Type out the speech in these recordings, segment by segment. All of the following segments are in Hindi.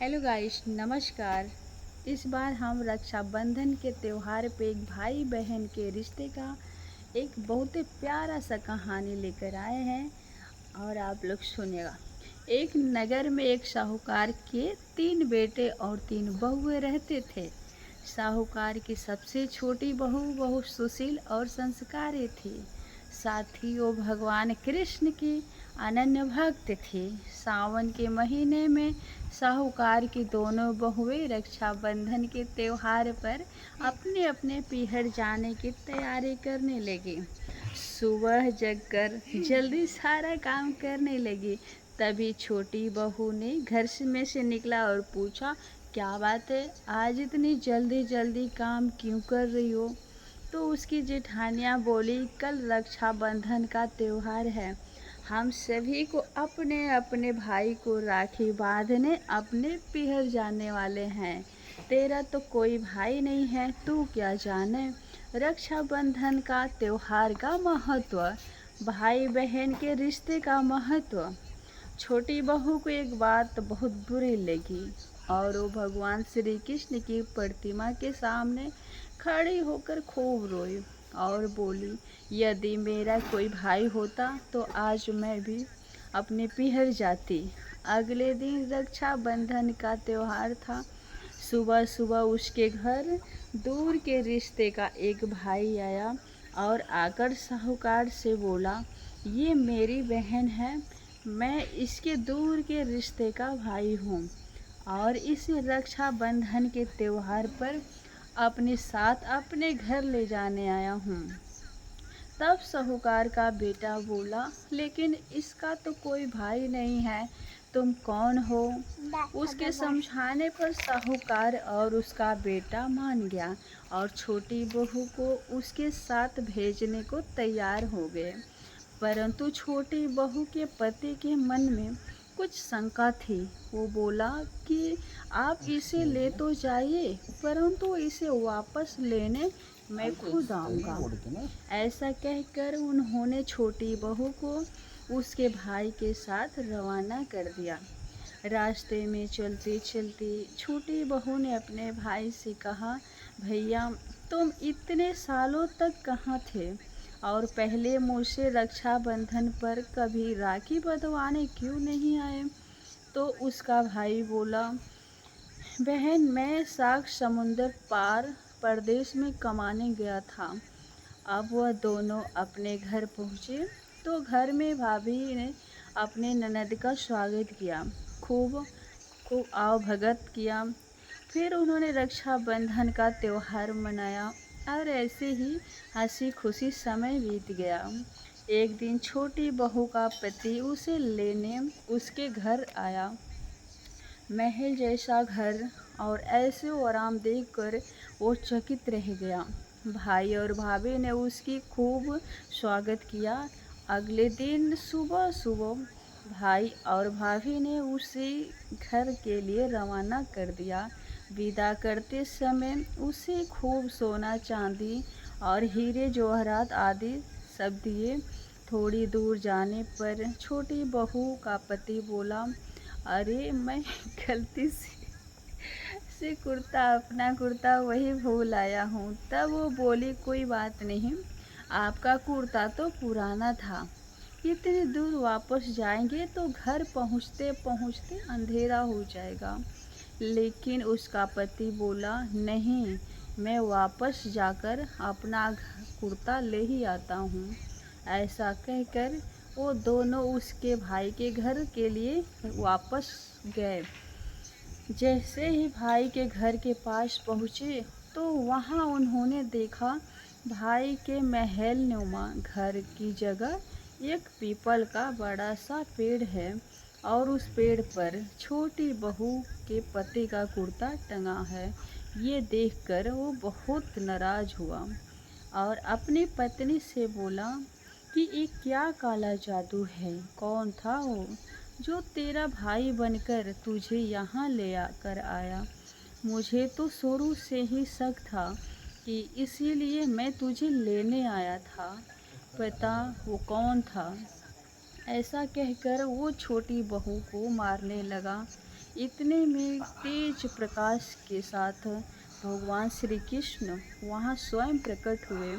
हेलो गाइस, नमस्कार। इस बार हम रक्षाबंधन के त्यौहार पे एक भाई बहन के रिश्ते का एक बहुत ही प्यारा सा कहानी लेकर आए हैं और आप लोग सुनिएगा। एक नगर में एक साहूकार के 3 बेटे और 3 बहुएं रहते थे। साहूकार की सबसे छोटी बहू बहुत सुशील और संस्कारी थी। साथ ही वो भगवान कृष्ण की अनन्य भक्त थी। सावन के महीने में साहूकार की दोनों बहुएं रक्षाबंधन के त्योहार पर अपने अपने पीहर जाने की तैयारी करने लगी। सुबह जगकर जल्दी सारा काम करने लगी। तभी छोटी बहू ने में से निकला और पूछा, क्या बात है, आज इतनी जल्दी जल्दी काम क्यों कर रही हो? तो उसकी जेठानियाँ बोली, कल रक्षाबंधन का त्योहार है। हम सभी को अपने अपने भाई को राखी बांधने अपने पीहर जाने वाले हैं। तेरा तो कोई भाई नहीं है, तू क्या जाने रक्षाबंधन का त्योहार का महत्व, भाई बहन के रिश्ते का महत्व। छोटी बहू को एक बात बहुत बुरी लगी और वो भगवान श्री कृष्ण की प्रतिमा के सामने खड़ी होकर खूब रोई और बोली, यदि मेरा कोई भाई होता तो आज मैं भी अपने पीहर जाती। अगले दिन रक्षाबंधन का त्योहार था। सुबह सुबह उसके घर दूर के रिश्ते का एक भाई आया और आकर साहूकार से बोला, ये मेरी बहन है, मैं इसके दूर के रिश्ते का भाई हूँ और इसे रक्षाबंधन के त्योहार पर अपने साथ अपने घर ले जाने आया हूँ। तब साहूकार का बेटा बोला, लेकिन इसका तो कोई भाई नहीं है, तुम कौन हो? उसके समझाने पर साहूकार और उसका बेटा मान गया और छोटी बहू को उसके साथ भेजने को तैयार हो गए। परंतु छोटी बहू के पति के मन में कुछ शंका थी। वो बोला कि आप इसे ले तो जाइए, परंतु इसे वापस लेने मैं खुद आऊँगा। ऐसा कहकर उन्होंने छोटी बहू को उसके भाई के साथ रवाना कर दिया। रास्ते में चलते चलते छोटी बहू ने अपने भाई से कहा, भैया, तुम इतने सालों तक कहाँ थे और पहले मुझसे रक्षाबंधन पर कभी राखी बंधवाने क्यों नहीं आए? तो उसका भाई बोला, बहन, मैं सात समुंदर पार परदेश में कमाने गया था। अब वह दोनों अपने घर पहुँचे तो घर में भाभी ने अपने ननद का स्वागत किया, खूब खूब आवभगत किया। फिर उन्होंने रक्षाबंधन का त्योहार मनाया और ऐसे ही हंसी खुशी समय बीत गया। एक दिन छोटी बहू का पति उसे लेने उसके घर आया। महल जैसा घर और ऐसे आराम देखकर वो चकित रह गया। भाई और भाभी ने उसकी खूब स्वागत किया। अगले दिन सुबह सुबह भाई और भाभी ने उसे घर के लिए रवाना कर दिया। विदा करते समय उसे खूब सोना चांदी और हीरे जवाहरात आदि सब दिए। थोड़ी दूर जाने पर छोटी बहू का पति बोला, अरे मैं गलती से कुर्ता अपना कुर्ता वही भूल आया हूँ। तब वो बोली, कोई बात नहीं, आपका कुर्ता तो पुराना था, इतनी दूर वापस जाएंगे तो घर पहुँचते पहुँचते अंधेरा हो जाएगा। लेकिन उसका पति बोला, नहीं, मैं वापस जाकर अपना कुर्ता ले ही आता हूँ। ऐसा कहकर वो दोनों उसके भाई के घर के लिए वापस गए। जैसे ही भाई के घर के पास पहुँचे तो वहाँ उन्होंने देखा, भाई के महल नुमा घर की जगह एक पीपल का बड़ा सा पेड़ है और उस पेड़ पर छोटी बहू के पति का कुर्ता टंगा है। ये देखकर वो बहुत नाराज हुआ और अपनी पत्नी से बोला कि ये क्या काला जादू है? कौन था वो जो तेरा भाई बनकर तुझे यहाँ ले आकर आया? मुझे तो शुरू से ही शक था कि इसीलिए मैं तुझे लेने आया था। पता वो कौन था? ऐसा कहकर वो छोटी बहू को मारने लगा। इतने में तेज प्रकाश के साथ भगवान श्री कृष्ण वहाँ स्वयं प्रकट हुए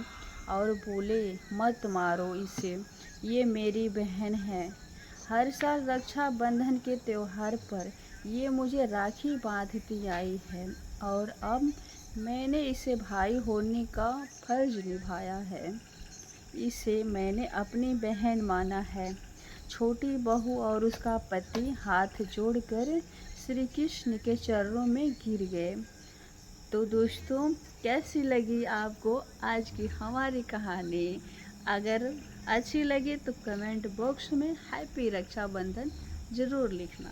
और बोले, मत मारो इसे, ये मेरी बहन है। हर साल रक्षाबंधन के त्योहार पर ये मुझे राखी बांधती आई है और अब मैंने इसे भाई होने का फर्ज निभाया है। इसे मैंने अपनी बहन माना है। छोटी बहू और उसका पति हाथ जोड़कर श्री कृष्ण के चरणों में गिर गए। तो दोस्तों, कैसी लगी आपको आज की हमारी कहानी? अगर अच्छी लगी तो कमेंट बॉक्स में हैप्पी रक्षाबंधन ज़रूर लिखना।